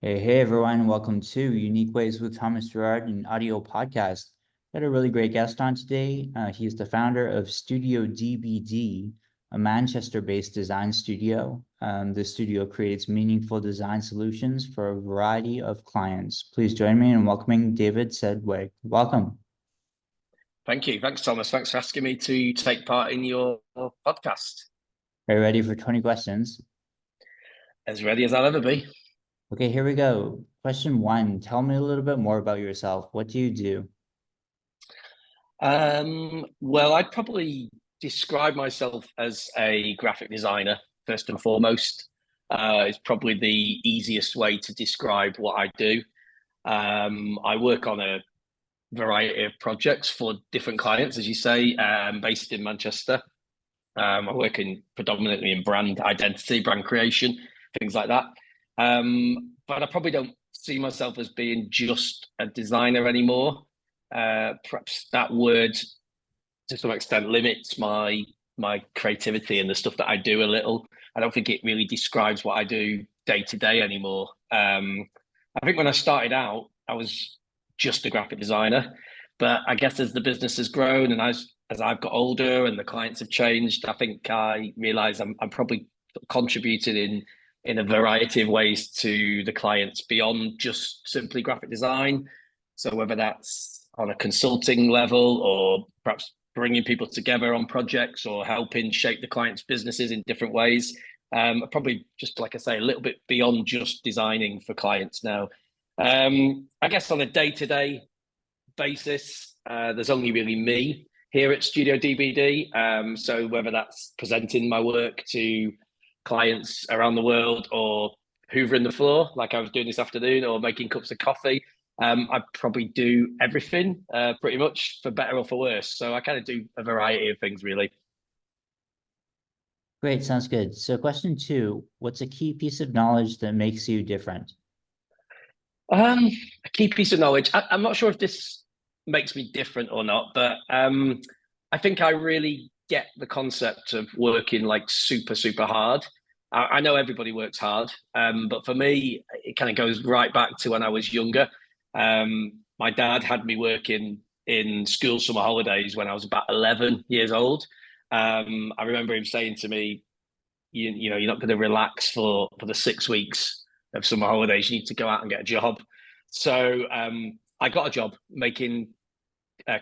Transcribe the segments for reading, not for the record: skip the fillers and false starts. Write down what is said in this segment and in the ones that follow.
Hey everyone, welcome to Unique Ways with Thomas Gerard, an audio podcast. Got a really great guest on today. He's the founder of StudioDBD, a Manchester-based design studio. The studio creates meaningful design solutions for a variety of clients. Please join me in welcoming David Sedgwick. Welcome. Thank you. Thanks, Thomas. Thanks for asking me to take part in your podcast. Are you ready for 20 questions? As ready as I'll ever be. Okay, here we go. Question one, tell me a little bit more about yourself. What do you do? Well, I'd probably describe myself as a graphic designer, first and foremost. It's probably the easiest way to describe what I do. I work on a variety of projects for different clients, as you say, based in Manchester. I work predominantly in brand identity, brand creation, things like that. But I probably don't see myself as being just a designer anymore. Perhaps that word, to some extent, limits my creativity and the stuff that I do a little. I don't think it really describes what I do day to day anymore. I think when I started out, I was just a graphic designer, but I guess as the business has grown and as I've got older and the clients have changed, I think I realize I'm probably contributed in a variety of ways to the clients beyond just simply graphic design. So whether that's on a consulting level or perhaps bringing people together on projects or helping shape the clients' businesses in different ways, probably just like I say, a little bit beyond just designing for clients now. I guess on a day-to-day basis, there's only really me here at StudioDBD. So whether that's presenting my work to clients around the world or hoovering the floor like I was doing this afternoon or making cups of coffee, I probably do everything pretty much, for better or for worse. So I kind of do a variety of things, really. Great, sounds good. So question two, what's a key piece of knowledge that makes you different? A key piece of knowledge. I'm not sure if this makes me different or not, but I think I really get the concept of working like super, super hard. I know everybody works hard, but for me, it kind of goes right back to when I was younger. My dad had me working in school summer holidays when I was about 11 years old. I remember him saying to me, you know, you're not going to relax for the 6 weeks of summer holidays. You need to go out and get a job. So I got a job making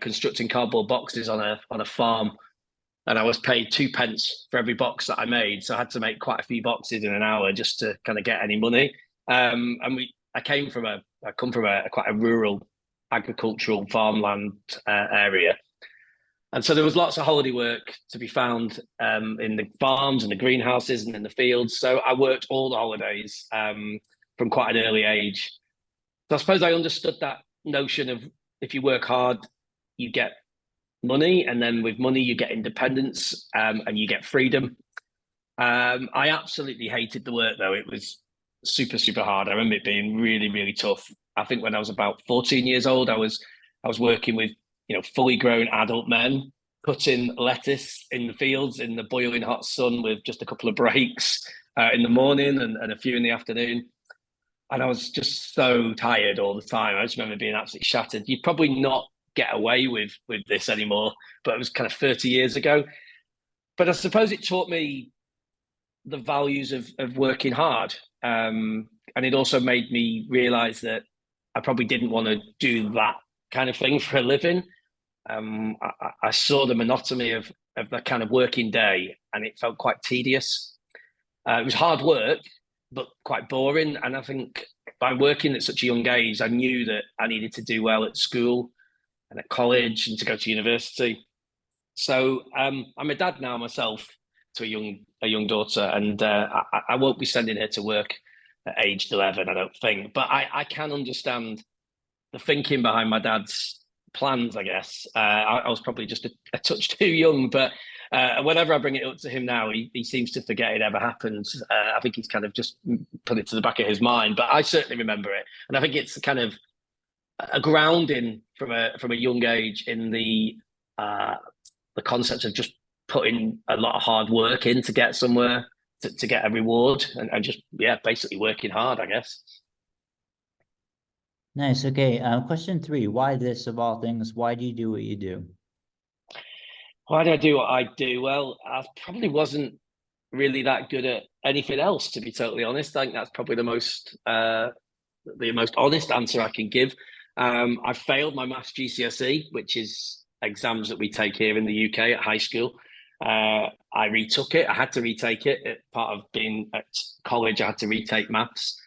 constructing cardboard boxes on a farm, and I was paid 2 pence for every box that I made. So I had to make quite a few boxes in an hour just to kind of get any money. I come from a quite a rural agricultural farmland area. And so there was lots of holiday work to be found in the farms and the greenhouses and in the fields. So I worked all the holidays from quite an early age. So I suppose I understood that notion of if you work hard, you get money, and then with money you get independence and you get freedom. I absolutely hated the work though. It was super, super hard. I remember it being really, really tough. I think when I was about 14 years old, I was working with, you know, fully grown adult men cutting lettuce in the fields in the boiling hot sun with just a couple of breaks in the morning and a few in the afternoon. And I was just so tired all the time. I just remember being absolutely shattered. You'd probably not get away with this anymore, but it was kind of 30 years ago. But I suppose it taught me the values of working hard. And it also made me realize that I probably didn't want to do that kind of thing for a living. I saw the monotony of the kind of working day, and it felt quite tedious. It was hard work, but quite boring. And I think by working at such a young age, I knew that I needed to do well at school and at college and to go to university. So I'm a dad now myself to a young daughter, and I won't be sending her to work at age 11, I don't think. But I can understand the thinking behind my dad's plans, I guess. I was probably just a touch too young, but whenever I bring it up to him now, he seems to forget it ever happened. I think he's kind of just put it to the back of his mind, but I certainly remember it. And I think it's kind of a grounding from a young age in the concept of just putting a lot of hard work in to get somewhere, to get a reward, and just, yeah, basically working hard, I guess. Nice. Okay. Question three. Why this of all things? Why do you do what you do? Why do I do what I do? Well, I probably wasn't really that good at anything else, to be totally honest. I think that's probably the most honest answer I can give. I failed my maths GCSE, which is exams that we take here in the UK at high school. I retook it. I had to retake it. Part of being at college, I had to retake maths.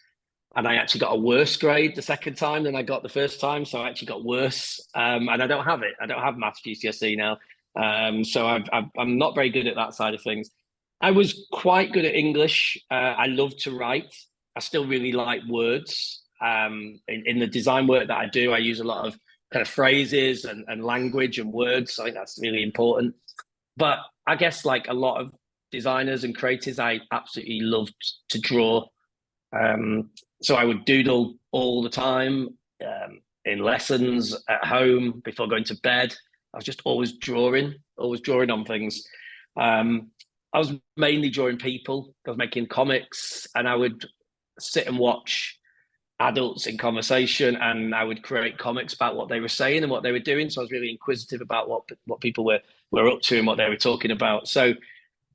And I actually got a worse grade the second time than I got the first time. So I actually got worse. And I don't have it. I don't have maths GCSE now. So I'm not very good at that side of things. I was quite good at English. I love to write. I still really like words. In the design work that I do, I use a lot of kind of phrases and language and words. I think that's really important. But I guess like a lot of designers and creators, I absolutely loved to draw. So I would doodle all the time in lessons, at home, before going to bed. I was just always drawing on things. I was mainly drawing people. I was making comics, and I would sit and watch adults in conversation, and I would create comics about what they were saying and what they were doing. So I was really inquisitive about what people were up to and what they were talking about. So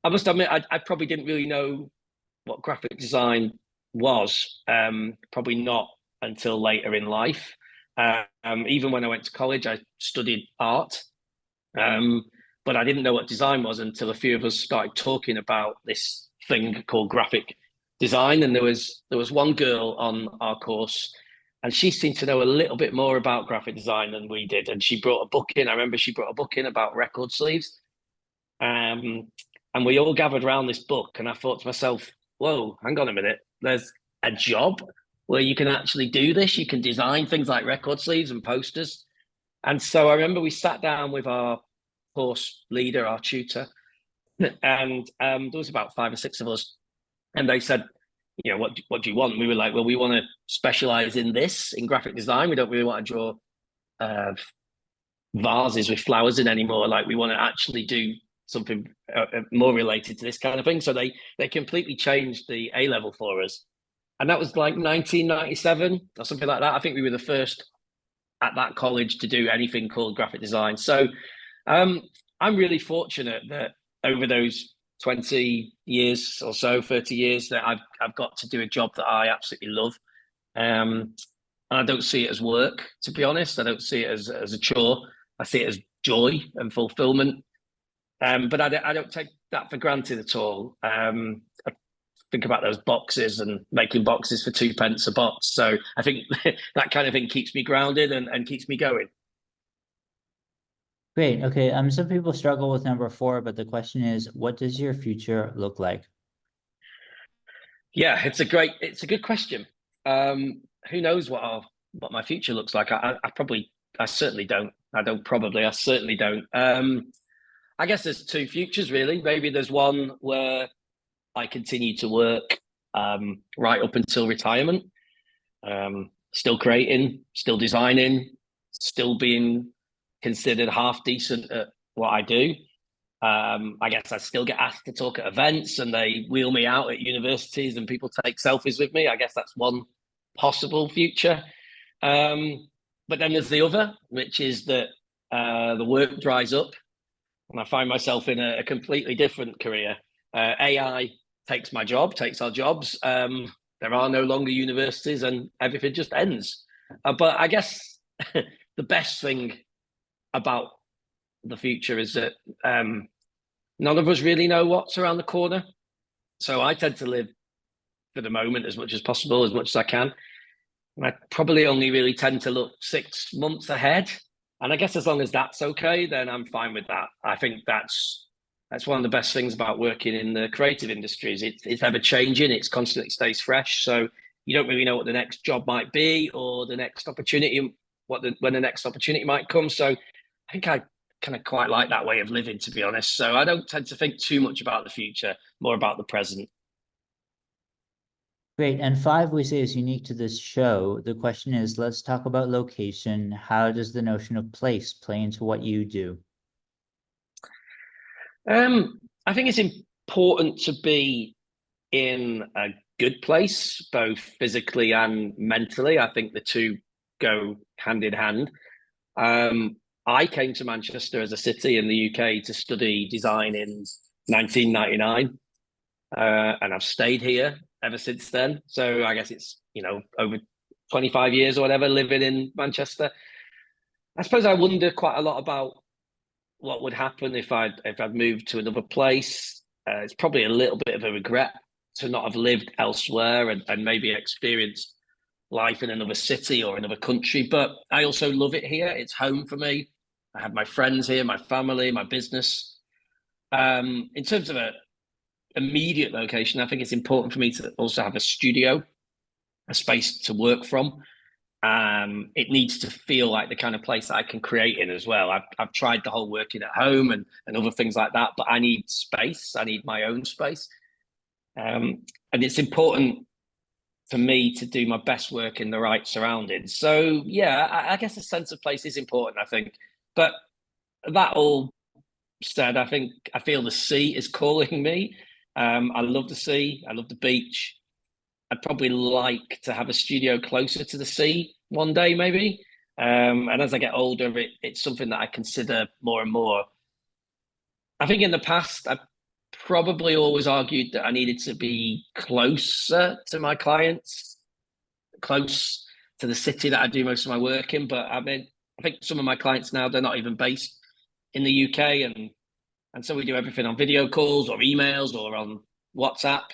I must admit, I probably didn't really know what graphic design was. Probably not until later in life. Even when I went to college, I studied art, but I didn't know what design was until a few of us started talking about this thing called graphic design. And there was one girl on our course, and she seemed to know a little bit more about graphic design than we did. And she brought a book in. I remember she brought a book in about record sleeves. And we all gathered around this book, and I thought to myself, whoa, hang on a minute. There's a job where you can actually do this. You can design things like record sleeves and posters. And so I remember we sat down with our course leader, our tutor, and there was about 5 or 6 of us. And they said, what do you want? And we were like, well, we want to specialize in this, in graphic design. We don't really want to draw vases with flowers in anymore. Like, we want to actually do something more related to this kind of thing. So they completely changed the A level for us. And that was like 1997 or something like that. I think we were the first at that college to do anything called graphic design. So I'm really fortunate that over those 20 years or so, 30 years, that I've got to do a job that I absolutely love. And I don't see it as work, to be honest. I don't see it as a chore. I see it as joy and fulfillment. But I don't take that for granted at all. I think about those boxes and making boxes for 2p a box. So I think that kind of thing keeps me grounded and keeps me going. Great. Okay. Some people struggle with number four, but the question is, what does your future look like? Yeah, it's a good question. Who knows what my future looks like? I certainly don't. I certainly don't. I guess there's two futures really. Maybe there's one where I continue to work right up until retirement, still creating, still designing, still being considered half decent at what I do. I guess I still get asked to talk at events, and they wheel me out at universities and people take selfies with me. I guess that's one possible future. But then there's the other, which is that the work dries up and I find myself in a completely different career. AI takes my job, takes our jobs. There are no longer universities and everything just ends. But I guess the best thing about the future is that none of us really know what's around the corner. So I tend to live for the moment as much as possible, as much as I can. And I probably only really tend to look 6 months ahead. And I guess as long as that's okay, then I'm fine with that. I think that's one of the best things about working in the creative industries. It's ever changing. It's constantly stays fresh. So you don't really know what the next job might be or the next opportunity, when the next opportunity might come. So I think I kind of quite like that way of living, to be honest. So I don't tend to think too much about the future, more about the present. Great. And five, we say, is unique to this show. The question is, let's talk about location. How does the notion of place play into what you do? I think it's important to be in a good place, both physically and mentally. I think the two go hand in hand. I came to Manchester as a city in the UK to study design in 1999, and I've stayed here ever since then. So I guess it's, over 25 years or whatever living in Manchester. I suppose I wonder quite a lot about what would happen if I'd moved to another place. It's probably a little bit of a regret to not have lived elsewhere and maybe experienced life in another city or another country. But I also love it here. It's home for me. I have my friends here, my family, my business. In terms of a immediate location, I think it's important for me to also have a studio, a space to work from. It needs to feel like the kind of place that I can create in as well. I've tried the whole working at home and other things like that, but I need space. I need my own space. And it's important for me to do my best work in the right surroundings. So yeah, I guess a sense of place is important, I think. But that all said, I feel the sea is calling me. I love the sea. I love the beach. I'd probably like to have a studio closer to the sea one day, maybe. And as I get older, it's something that I consider more and more. I think in the past, I probably always argued that I needed to be closer to my clients, close to the city that I do most of my work in. But I mean, I think some of my clients now, they're not even based in the UK. And so we do everything on video calls or emails or on WhatsApp.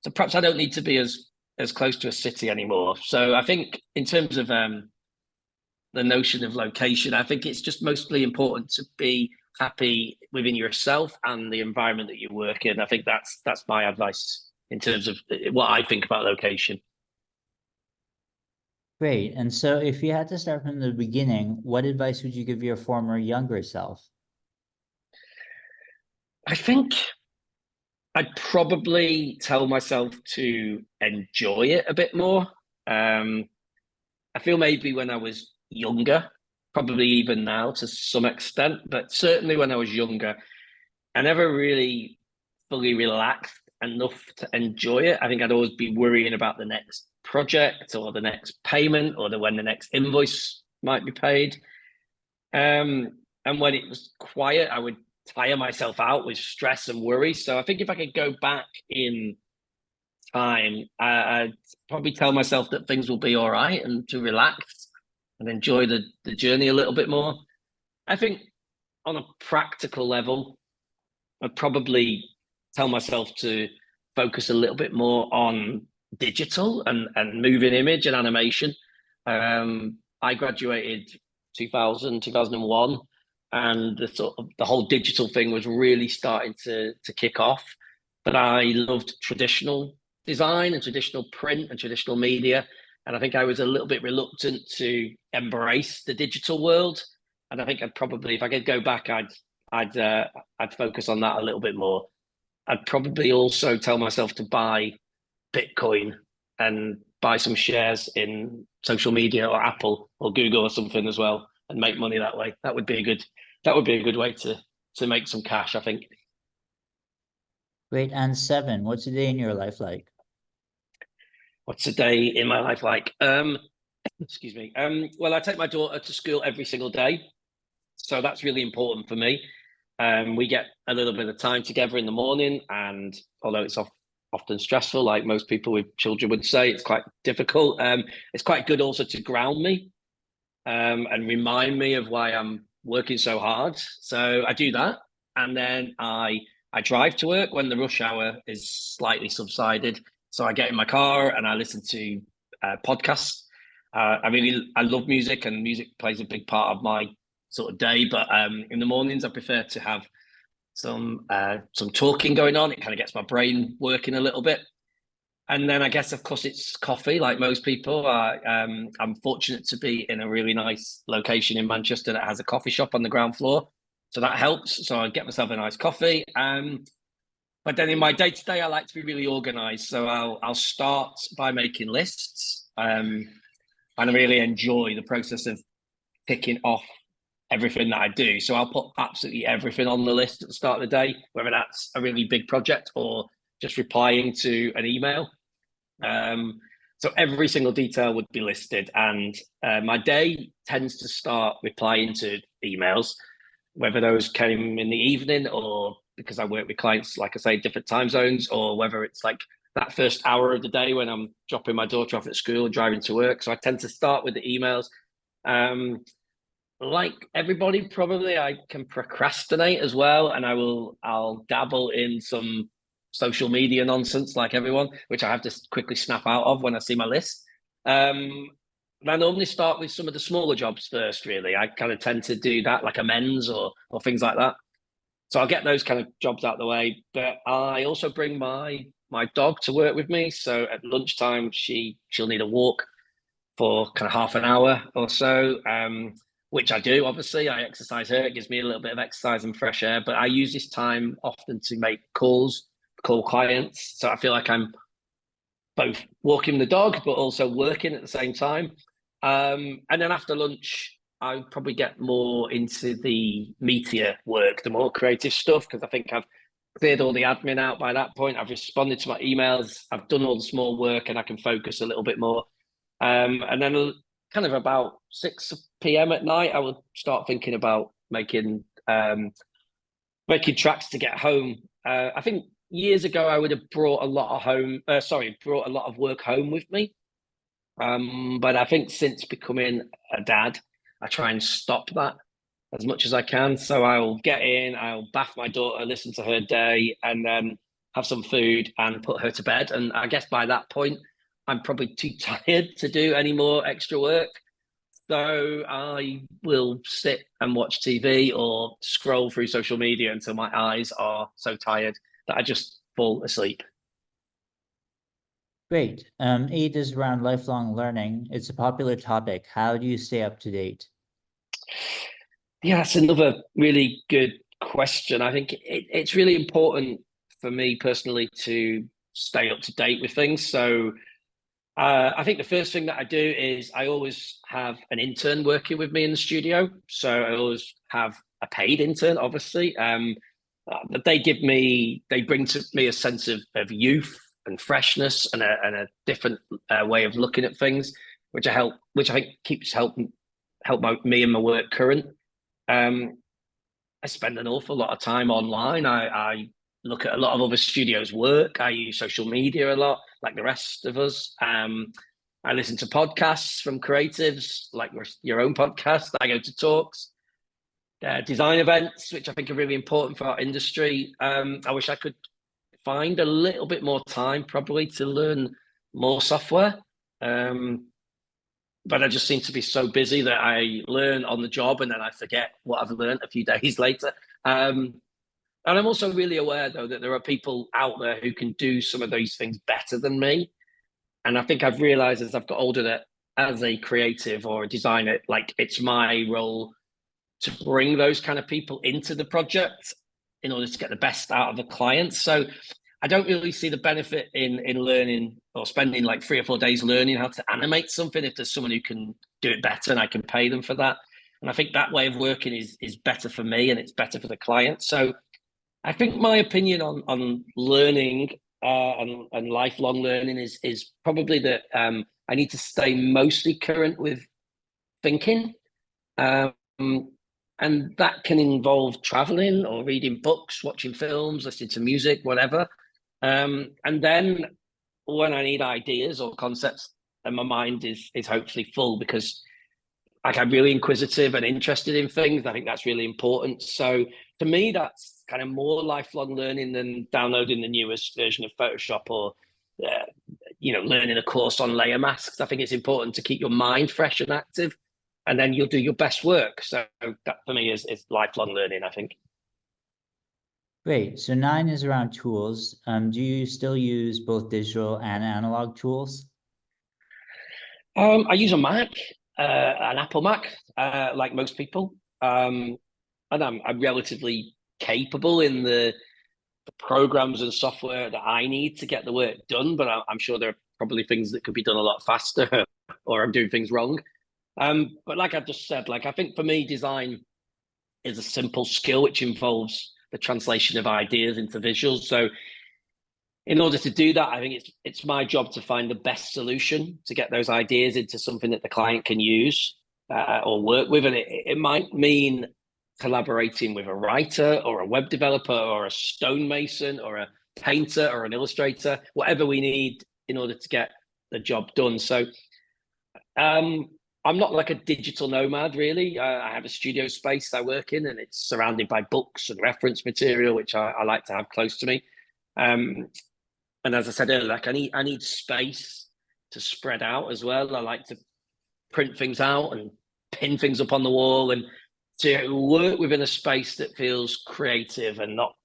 So perhaps I don't need to be as close to a city anymore. So I think in terms of the notion of location, I think it's just mostly important to be happy within yourself and the environment that you work in. I think that's my advice in terms of what I think about location. Great. And so if you had to start from the beginning, what advice would you give your former younger self? I think I'd probably tell myself to enjoy it a bit more. I feel maybe when I was younger, probably even now to some extent, but certainly when I was younger, I never really fully relaxed enough to enjoy it. I think I'd always be worrying about the next project or the next payment or when the next invoice might be paid. And when it was quiet, I would tire myself out with stress and worry. So I think if I could go back in time, I'd probably tell myself that things will be all right and to relax and enjoy the journey a little bit more. I think on a practical level, I'd probably tell myself to focus a little bit more on digital and moving image and animation. I graduated 2001, and the whole digital thing was really starting to kick off. But I loved traditional design and traditional print and traditional media. And I think I was a little bit reluctant to embrace the digital world. And I think I'd probably, if I could go back, I'd focus on that a little bit more. I'd probably also tell myself to buy Bitcoin and buy some shares in social media or Apple or Google or something as well, and make money that way. That would be a good way to make some cash, I think. Great. And 7, what's a day in your life like? What's a day in my life like? Excuse me. Well, I take my daughter to school every single day, so that's really important for me. We get a little bit of time together in the morning, and although it's often stressful, like most people with children would say, it's quite difficult. It's quite good also to ground me and remind me of why I'm working so hard. So I do that, and then I drive to work when the rush hour is slightly subsided. So I get in my car and I listen to podcasts. I love music, and music plays a big part of my sort of day. But in the mornings, I prefer to have some talking going on. It kind of gets my brain working a little bit. And then I guess, of course, it's coffee, like most people. I'm fortunate to be in a really nice location in Manchester that has a coffee shop on the ground floor. So that helps. So I get myself a nice coffee. But then in my day-to-day, I like to be really organized. So I'll start by making lists. And I really enjoy the process of ticking off everything that I do. So I'll put absolutely everything on the list at the start of the day, whether that's a really big project or just replying to an email. So every single detail would be listed, and my day tends to start replying to emails, whether those came in the evening or because I work with clients, like I say, different time zones, or whether it's like that first hour of the day when I'm dropping my daughter off at school and driving to work. So I tend to start with the emails. Like everybody, probably I can procrastinate as well, and I'll dabble in some social media nonsense like everyone, which I have to quickly snap out of when I see my list. I normally start with some of the smaller jobs first, really. I kind of tend to do that, like amends or things like that. So I'll get those kind of jobs out of the way. But I also bring my dog to work with me. So at lunchtime, she'll need a walk for kind of half an hour or so, which I do. Obviously, I exercise her. It gives me a little bit of exercise and fresh air. But I use this time often to make calls, call clients. So I feel like I'm both walking the dog, but also working at the same time. And then after lunch, I probably get more into the meatier work, the more creative stuff, because I think I've cleared all the admin out by that point. I've responded to my emails. I've done all the small work, and I can focus a little bit more. And then kind of about 6 p.m. at night, I will start thinking about making tracks to get home. I think years ago I would have brought a lot of work home with me. But I think since becoming a dad, I try and stop that as much as I can. So I'll get in, I'll bath my daughter, listen to her day, and then have some food and put her to bed. And I guess by that point, I'm probably too tired to do any more extra work. So I will sit and watch TV or scroll through social media until my eyes are so tired that I just fall asleep. Great. 8 is around lifelong learning. It's a popular topic. How do you stay up to date? Yeah, that's another really good question. I think it's really important for me personally to stay up to date with things. So I think the first thing that I do is I always have an intern working with me in the studio. So I always have a paid intern, obviously. But they bring to me a sense of youth and freshness and a different way of looking at things, which I think keeps help me and my work current. I spend an awful lot of time online. I look at a lot of other studios' work. I use social media a lot, like the rest of us. I listen to podcasts from creatives, like your own podcast. I go to talks, design events, which I think are really important for our industry. I wish I could find a little bit more time, probably, to learn more software. But I just seem to be so busy that I learn on the job and then I forget what I've learned a few days later. And I'm also really aware, though, that there are people out there who can do some of these things better than me. And I think I've realized as I've got older that as a creative or a designer, like it's my role to bring those kind of people into the project in order to get the best out of the clients. So I don't really see the benefit in learning or spending like 3 or 4 days learning how to animate something if there's someone who can do it better and I can pay them for that. And I think that way of working is better for me and it's better for the client. So I think my opinion on learning and lifelong learning is probably that I need to stay mostly current with thinking. Um, and that can involve traveling or reading books, watching films, listening to music, whatever. And then when I need ideas or concepts, then my mind is hopefully full because like I'm really inquisitive and interested in things. I think that's really important. So to me, that's kind of more lifelong learning than downloading the newest version of Photoshop or learning a course on layer masks. I think it's important to keep your mind fresh and active, and then you'll do your best work. So that for me is lifelong learning, I think. Great. So 9 is around tools. Do you still use both digital and analog tools? I use a Mac, an Apple Mac, like most people, and I'm relatively capable in the programs and software that I need to get the work done. But I'm sure there are probably things that could be done a lot faster, or I'm doing things wrong. But like I just said, like I think for me, design is a simple skill which involves the translation of ideas into visuals. So in order to do that, I think it's my job to find the best solution to get those ideas into something that the client can use or work with. And it might mean collaborating with a writer or a web developer or a stonemason or a painter or an illustrator, whatever we need in order to get the job done. So I'm not like a digital nomad, really. I have a studio space I work in, and it's surrounded by books and reference material, which I like to have close to me. And as I said earlier, like I need space to spread out as well. I like to print things out and pin things up on the wall, and to work within a space that feels creative and not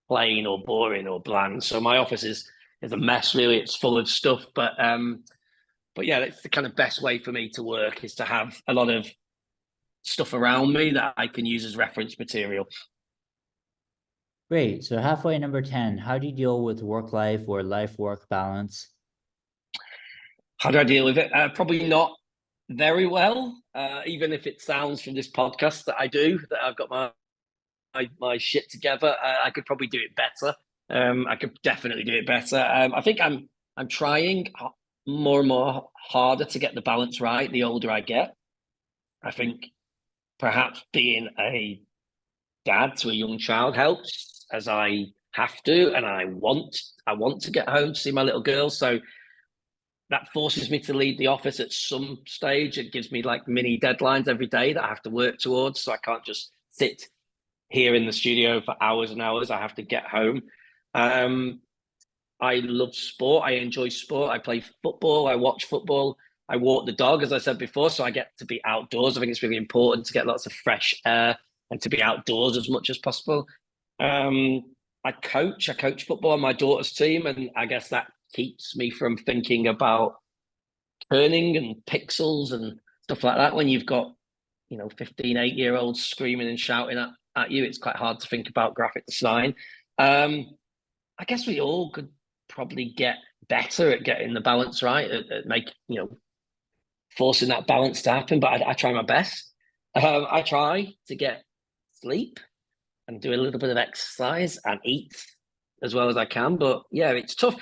plain or boring or bland. So my office is a mess, really. It's full of stuff, but yeah, it's the kind of best way for me to work, is to have a lot of stuff around me that I can use as reference material. Great. So halfway, number 10, how do you deal with work life or life work balance? How do I deal with it? Probably not very well, even if it sounds from this podcast that I do, that I've got my shit together. I could probably do it better. I could definitely do it better. I think I'm trying more and more harder to get the balance right the older I get. I think perhaps being a dad to a young child helps, as I have to, and I want to get home to see my little girl. So that forces me to leave the office at some stage. It gives me like mini deadlines every day that I have to work towards. So I can't just sit here in the studio for hours and hours. I have to get home. I love sport. I enjoy sport. I play football. I watch football. I walk the dog, as I said before. So I get to be outdoors. I think it's really important to get lots of fresh air and to be outdoors as much as possible. I coach football on my daughter's team, and I guess that keeps me from thinking about turning and pixels and stuff like that. When you've got 15, 8-year-olds screaming and shouting at you, it's quite hard to think about graphic design. I guess we all could probably get better at getting the balance right, at forcing that balance to happen, but I try my best. I try to get sleep and do a little bit of exercise and eat as well as I can. But yeah, it's tough.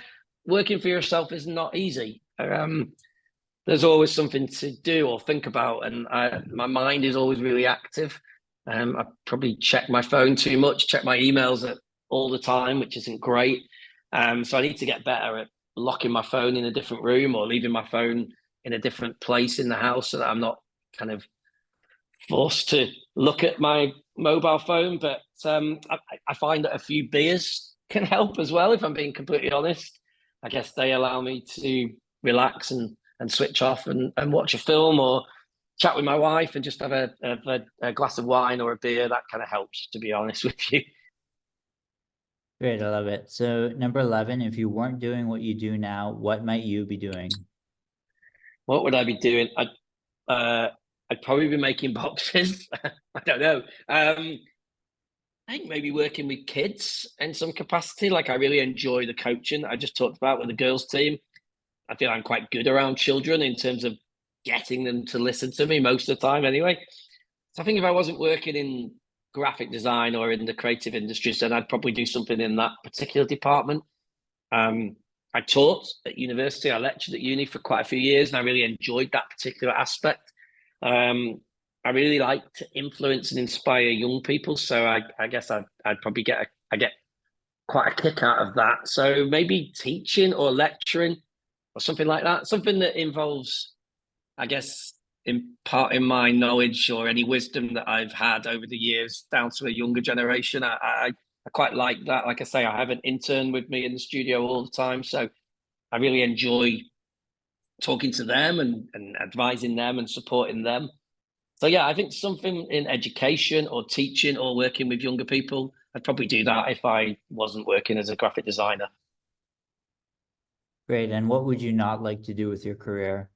Working for yourself is not easy. There's always something to do or think about, and my mind is always really active. I probably check my phone too much, check my emails all the time, which isn't great. So I need to get better at locking my phone in a different room or leaving my phone in a different place in the house so that I'm not kind of forced to look at my mobile phone. But I find that a few beers can help as well, if I'm being completely honest. I guess they allow me to relax and switch off and watch a film or chat with my wife and just have a glass of wine or a beer. That kind of helps, to be honest with you. Great, I love it. So number 11, if you weren't doing what you do now, what might you be doing? What would I be doing? I'd probably be making boxes. I don't know. I think maybe working with kids in some capacity. Like I really enjoy the coaching that I just talked about with the girls' team. I feel I'm quite good around children in terms of getting them to listen to me most of the time anyway. So I think if I wasn't working in graphic design or in the creative industries, then I'd probably do something in that particular department. I taught at university. I lectured at uni for quite a few years, and I really enjoyed that particular aspect. I really like to influence and inspire young people, so I guess I'd probably get quite a kick out of that. So maybe teaching or lecturing or something like that, something that involves, I guess, imparting my knowledge or any wisdom that I've had over the years down to a younger generation. I quite like that. Like I say, I have an intern with me in the studio all the time, so I really enjoy talking to them and advising them and supporting them. So yeah, I think something in education or teaching or working with younger people, I'd probably do that if I wasn't working as a graphic designer. Great. And what would you not like to do with your career?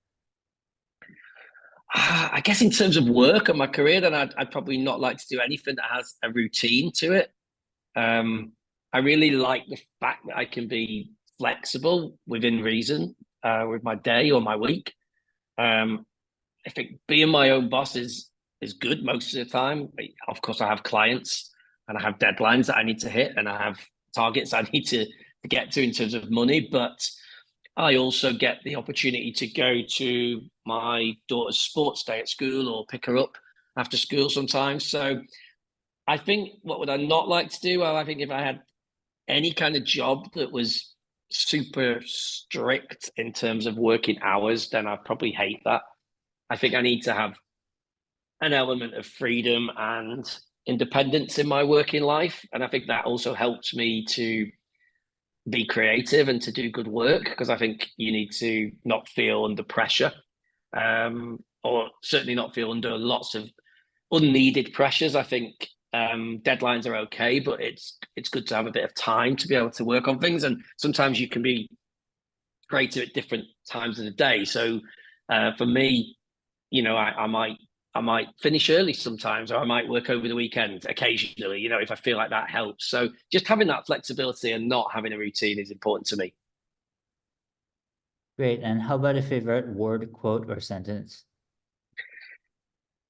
I guess in terms of work and my career, then I'd probably not like to do anything that has a routine to it. I really like the fact that I can be flexible within reason with my day or my week. I think being my own boss is good most of the time. Of course, I have clients and I have deadlines that I need to hit, and I have targets I need to get to in terms of money, but I also get the opportunity to go to my daughter's sports day at school or pick her up after school sometimes. So I think, what would I not like to do? Well, I think if I had any kind of job that was super strict in terms of working hours, then I'd probably hate that. I think I need to have an element of freedom and independence in my working life. And I think that also helps me to be creative and to do good work, because I think you need to not feel under pressure, or certainly not feel under lots of unneeded pressures. I think deadlines are okay, but it's good to have a bit of time to be able to work on things. And sometimes you can be creative at different times of the day. So for me, I might finish early sometimes, or I might work over the weekend occasionally, if I feel like that helps. So just having that flexibility and not having a routine is important to me. Great. And how about a favorite word, quote, or sentence?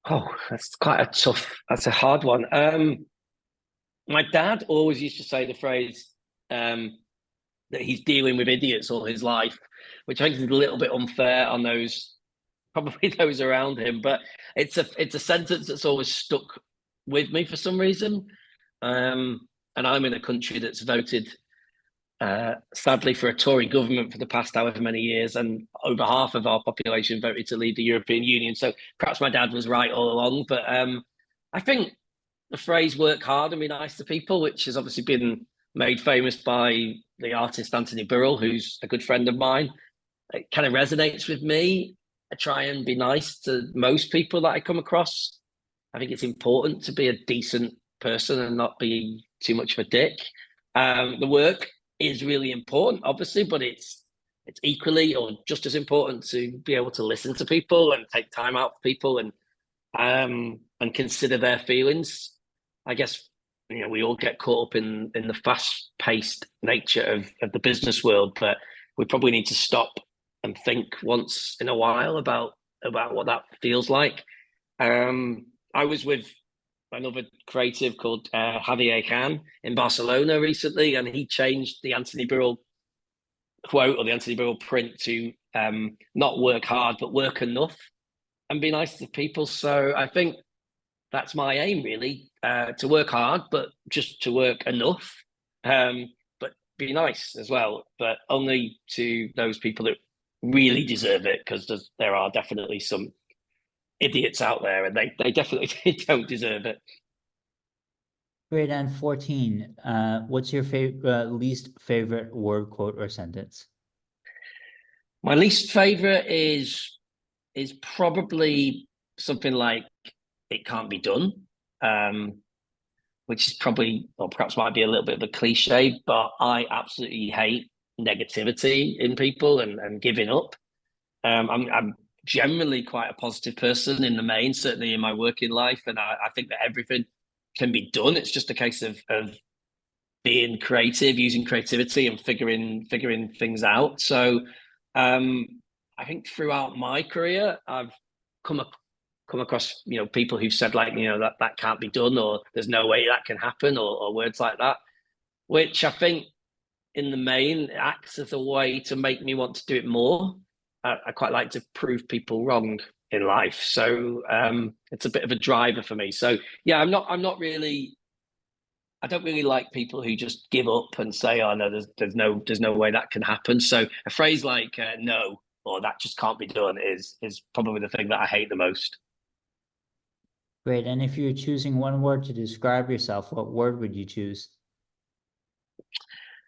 Oh, that's a hard one. My dad always used to say the phrase that he's dealing with idiots all his life, which I think is a little bit unfair on probably those around him. But it's a sentence that's always stuck with me for some reason. And I'm in a country that's voted, sadly, for a Tory government for the past however many years, and over half of our population voted to leave the European Union. So perhaps my dad was right all along. But I think the phrase "work hard and be nice to people," which has obviously been made famous by the artist Anthony Burrell, who's a good friend of mine, it kind of resonates with me. I try and be nice to most people that I come across. I think it's important to be a decent person and not be too much of a dick. The work is really important, obviously, but it's equally or just as important to be able to listen to people and take time out for people and consider their feelings. I guess we all get caught up in the fast-paced nature of the business world, but we probably need to stop and think once in a while about what that feels like. I was with another creative called Javier Can in Barcelona recently, and he changed the Anthony Burrell quote, or the Anthony Burrell print, to not work hard, but work enough and be nice to people. So I think that's my aim, really, to work hard, but just to work enough, but be nice as well, but only to those people that really deserve it, because there are definitely some idiots out there, and they definitely don't deserve it. Great. And 14, what's your least favorite word, quote, or sentence? My least favorite is probably something like "it can't be done," which is probably, or perhaps might be, a little bit of a cliche, but I absolutely hate negativity in people and giving up. I'm generally quite a positive person in the main, certainly in my working life, and I think that everything can be done. It's just a case of being creative, using creativity, and figuring things out. So I think throughout my career, I've come across people who've said, like, that can't be done, or there's no way that can happen, or words like that, which I think in the main acts as a way to make me want to do it more. I quite like to prove people wrong in life, so it's a bit of a driver for me. So yeah, I don't really like people who just give up and say, "Oh no, there's no way that can happen." So a phrase like "no," or "that just can't be done" is probably the thing that I hate the most. Great. And if you're choosing one word to describe yourself, what word would you choose?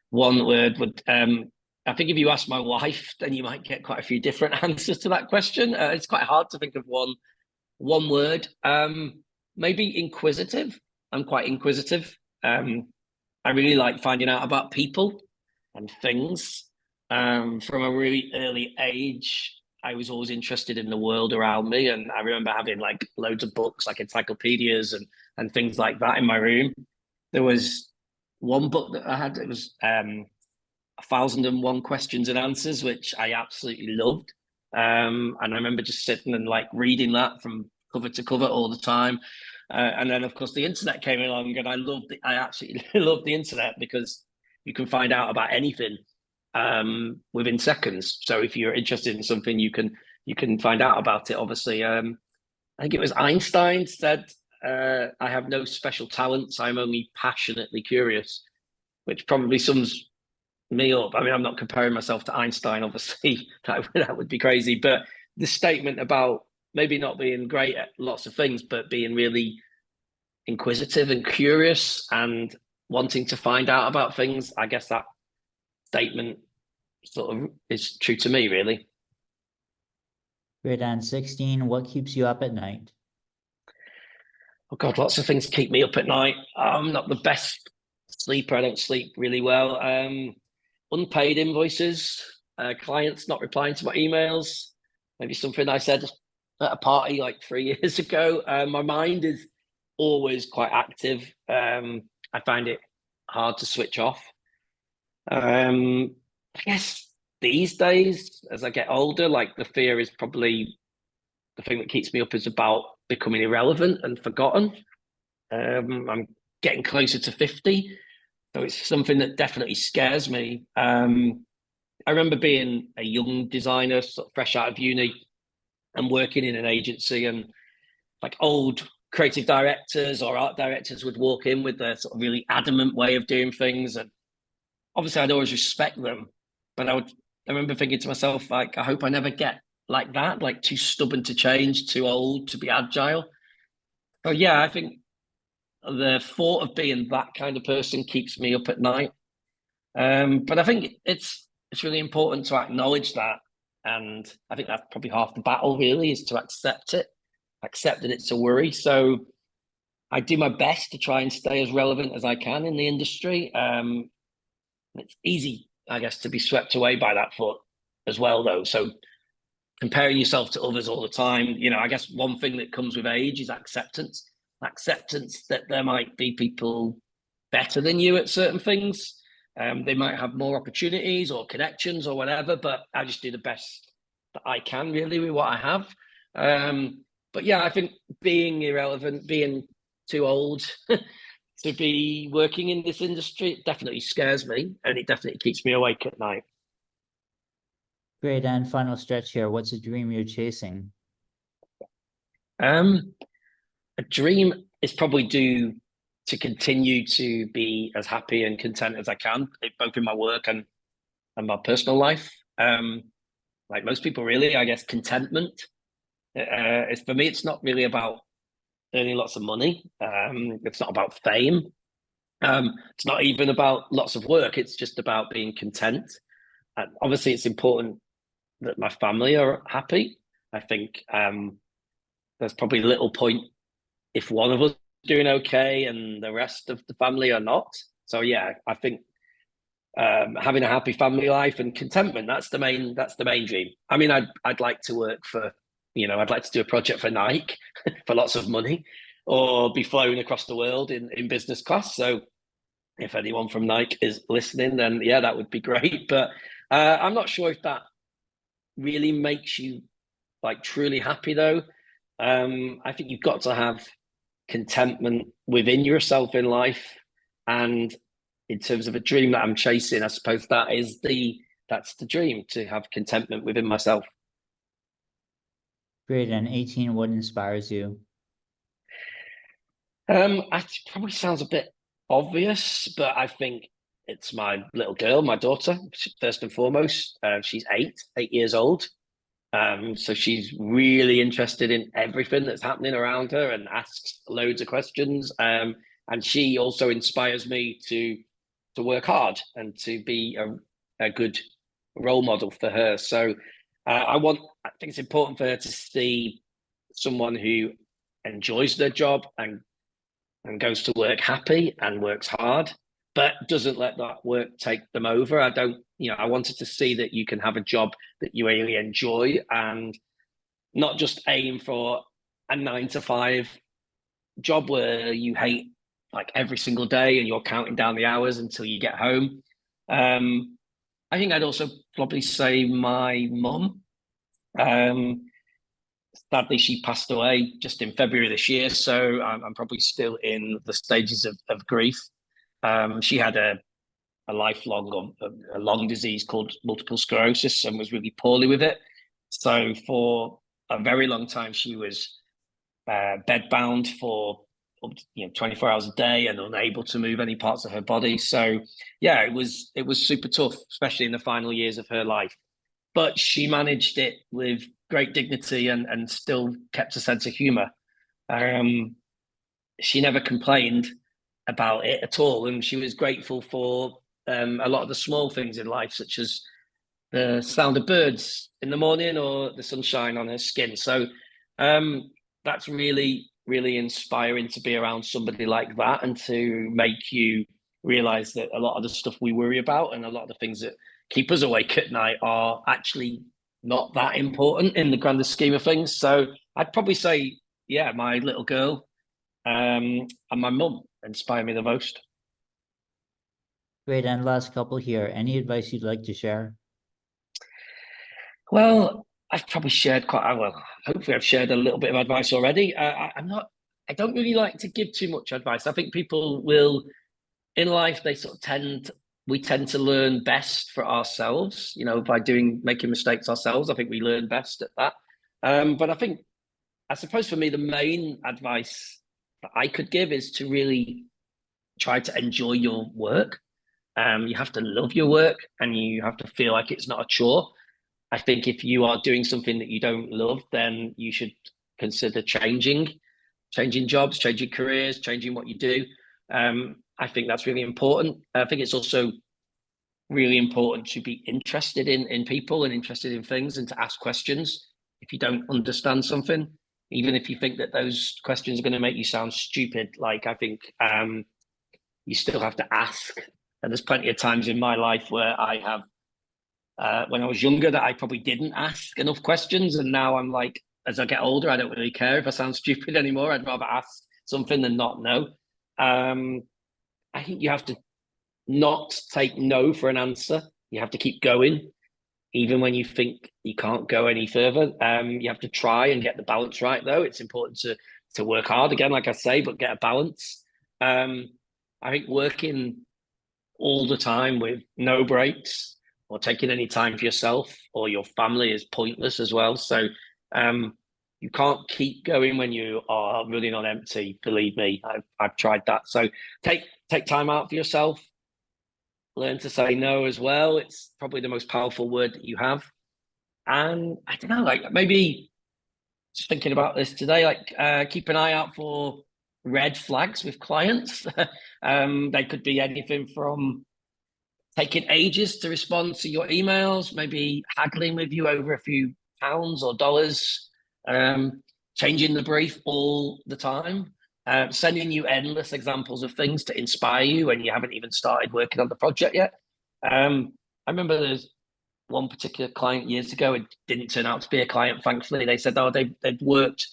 One word would, I think if you ask my wife, then you might get quite a few different answers to that question. It's quite hard to think of one word. Maybe inquisitive. I'm quite inquisitive. I really like finding out about people and things. From a really early age, I was always interested in the world around me, and I remember having like loads of books, like encyclopedias and things like that in my room. There was one book that I had. It was 1001 Questions and Answers, which I absolutely loved. And I remember just sitting and like reading that from cover to cover all the time. And then, of course, the internet came along, and I absolutely loved the internet, because you can find out about anything within seconds. So if you're interested in something, you can find out about it. Obviously, I think it was Einstein said, "I have no special talents. I'm only passionately curious," which probably sums me up. I mean, I'm not comparing myself to Einstein, obviously. That would be crazy. But the statement about maybe not being great at lots of things, but being really inquisitive and curious and wanting to find out about things, I guess that statement sort of is true to me, really. Great. And 16, what keeps you up at night? Oh God, lots of things keep me up at night. I'm not the best sleeper. I don't sleep really well. Unpaid invoices, clients not replying to my emails, maybe something I said at a party like 3 years ago. My mind is always quite active. I find it hard to switch off. I guess these days, as I get older, like the fear is probably the thing that keeps me up is about becoming irrelevant and forgotten. I'm getting closer to 50, so it's something that definitely scares me. I remember being a young designer, sort of fresh out of uni, and working in an agency, and like old creative directors or art directors would walk in with their sort of really adamant way of doing things, and obviously I'd always respect them, but I remember thinking to myself, like, I hope I never get like that, like too stubborn to change, too old to be agile. So yeah, I think the thought of being that kind of person keeps me up at night. But I think it's really important to acknowledge that, and I think that's probably half the battle. Really, is to accept it, accept that it's a worry. So I do my best to try and stay as relevant as I can in the industry. It's easy, I guess, to be swept away by that thought as well, though. So comparing yourself to others all the time, I guess one thing that comes with age is acceptance that there might be people better than you at certain things. They might have more opportunities or connections or whatever, but I just do the best that I can really with what I have. But yeah, I think being irrelevant, being too old to be working in this industry, it definitely scares me, and it definitely keeps me awake at night. Great. And final stretch here. What's a dream you're chasing? A dream is probably due to continue to be as happy and content as I can, both in my work and my personal life. Like most people, really, I guess contentment. It's for me. It's not really about earning lots of money. It's not about fame. It's not even about lots of work. It's just about being content. And obviously, it's important that my family are happy. I think there's probably little point if one of us is doing okay and the rest of the family are not. So yeah, I think having a happy family life and contentment, that's the main dream. I mean, I'd like to work for, I'd like to do a project for Nike for lots of money, or be flown across the world in business class. So if anyone from Nike is listening, then yeah, that would be great. But I'm not sure if that really makes you like truly happy though. I think you've got to have contentment within yourself in life, and in terms of a dream that I'm chasing, I suppose that's the dream, to have contentment within myself. Great. And 18, what inspires you? It probably sounds a bit obvious, but I think it's my little girl, my daughter, first and foremost. She's 8 years old. So she's really interested in everything that's happening around her and asks loads of questions. And she also inspires me to work hard and to be a good role model for her. So I think it's important for her to see someone who enjoys their job and goes to work happy and works hard, but doesn't let that work take them over. I wanted to see that you can have a job that you really enjoy and not just aim for a 9 to 5 job where you hate like every single day and you're counting down the hours until you get home. I think I'd also probably say my mum. Sadly, she passed away just in February this year, so I'm probably still in the stages of grief. She had a a lifelong or a long disease called multiple sclerosis and was really poorly with it. So for a very long time, she was bedbound for 24 hours a day and unable to move any parts of her body. So yeah, it was super tough, especially in the final years of her life. But she managed it with great dignity and still kept a sense of humor. She never complained about it at all, and she was grateful for a lot of the small things in life, such as the sound of birds in the morning or the sunshine on her skin. So that's really, really inspiring to be around somebody like that and to make you realize that a lot of the stuff we worry about and a lot of the things that keep us awake at night are actually not that important in the grander scheme of things. So I'd probably say, yeah, my little girl and my mum inspire me the most. Great. And last couple here. Any advice you'd like to share? Well, I've probably shared quite well. Hopefully, I've shared a little bit of advice already. I'm not. I don't really like to give too much advice. I think people will, in life, they sort of we tend to learn best for ourselves. By making mistakes ourselves. I think we learn best at that. But I suppose for me, the main advice that I could give is to really try to enjoy your work. You have to love your work, and you have to feel like it's not a chore. I think if you are doing something that you don't love, then you should consider changing jobs, changing careers, changing what you do. I think that's really important. I think it's also really important to be interested in people and interested in things and to ask questions. If you don't understand something, even if you think that those questions are going to make you sound stupid, I think you still have to ask. And there's plenty of times in my life where I have when I was younger that I probably didn't ask enough questions. And now I'm like, as I get older, I don't really care if I sound stupid anymore. I'd rather ask something than not know. I think you have to not take no for an answer. You have to keep going, even when you think you can't go any further. You have to try and get the balance right, though. It's important to work hard, again, like I say, but get a balance. I think working all the time with no breaks or taking any time for yourself or your family is pointless as well. So you can't keep going when you are running on empty. Believe me, I've tried that. So take time out for yourself. Learn to say no as well. It's probably the most powerful word that you have. And I don't know, maybe just thinking about this today, keep an eye out for red flags with clients. They could be anything from taking ages to respond to your emails, maybe haggling with you over a few pounds or dollars, changing the brief all the time, sending you endless examples of things to inspire you when you haven't even started working on the project yet. I remember there's one particular client years ago. It didn't turn out to be a client, thankfully. They said, they'd worked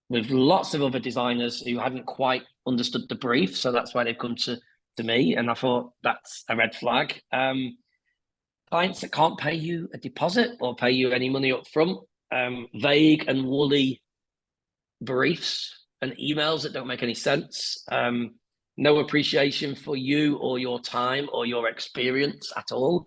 with lots of other designers who hadn't quite understood the brief. So that's why they've come to me. And I thought that's a red flag. Clients that can't pay you a deposit or pay you any money up front, vague and woolly briefs and emails that don't make any sense, no appreciation for you or your time or your experience at all,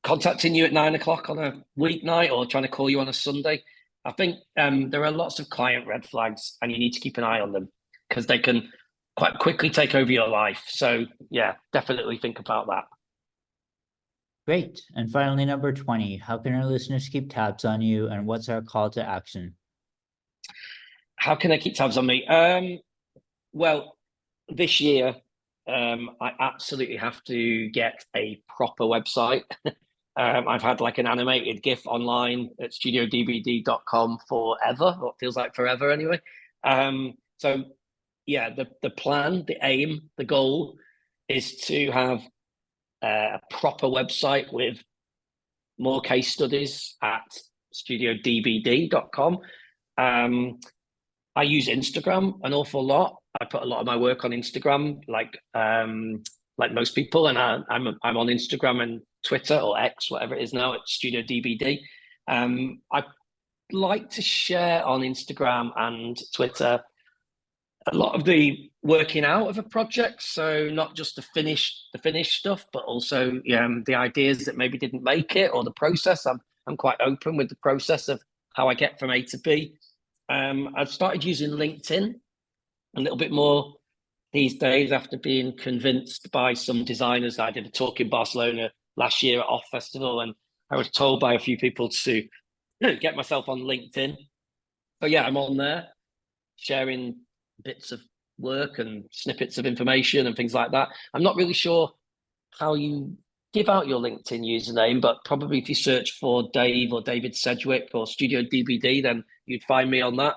contacting you at 9 o'clock on a weeknight or trying to call you on a Sunday. I think there are lots of client red flags and you need to keep an eye on them because they can quite quickly take over your life. So yeah, definitely think about that. Great. And finally, number 20, how can our listeners keep tabs on you and what's our call to action? How can I keep tabs on me? Well, this year, I absolutely have to get a proper website. I've had an animated GIF online at StudioDBD.com forever, or it feels like forever anyway. So yeah, the plan, the aim, the goal is to have a proper website with more case studies at StudioDBD.com. I use Instagram an awful lot. I put a lot of my work on Instagram, like most people, and I'm on Instagram and Twitter or X, whatever it is now, at StudioDBD. I like to share on Instagram and Twitter a lot of the working out of a project, so not just the finished stuff, but also the ideas that maybe didn't make it or the process. I'm quite open with the process of how I get from A to B. I've started using LinkedIn a little bit more these days after being convinced by some designers. I did a talk in Barcelona last year at Off Festival, and I was told by a few people to get myself on LinkedIn. So yeah, I'm on there sharing bits of work and snippets of information and things like that. I'm not really sure how you give out your LinkedIn username, but probably if you search for Dave or David Sedgwick or StudioDBD, then you'd find me on that.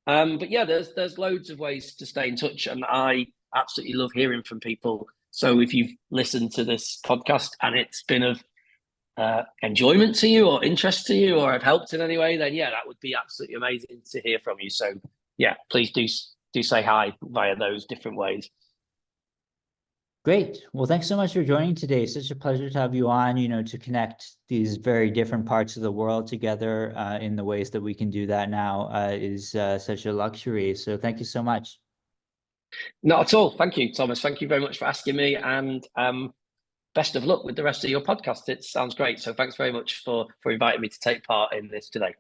But yeah, there's loads of ways to stay in touch, and I absolutely love hearing from people. So if you've listened to this podcast and it's been of enjoyment to you or interest to you, or have helped in any way, then yeah, that would be absolutely amazing to hear from you. So yeah, please do say hi via those different ways. Great. Well, thanks so much for joining today. It's such a pleasure to have you on, to connect these very different parts of the world together in the ways that we can do that now is such a luxury. So thank you so much. Not at all. Thank you, Thomas. Thank you very much for asking me, and best of luck with the rest of your podcast. It sounds great. So thanks very much for inviting me to take part in this today.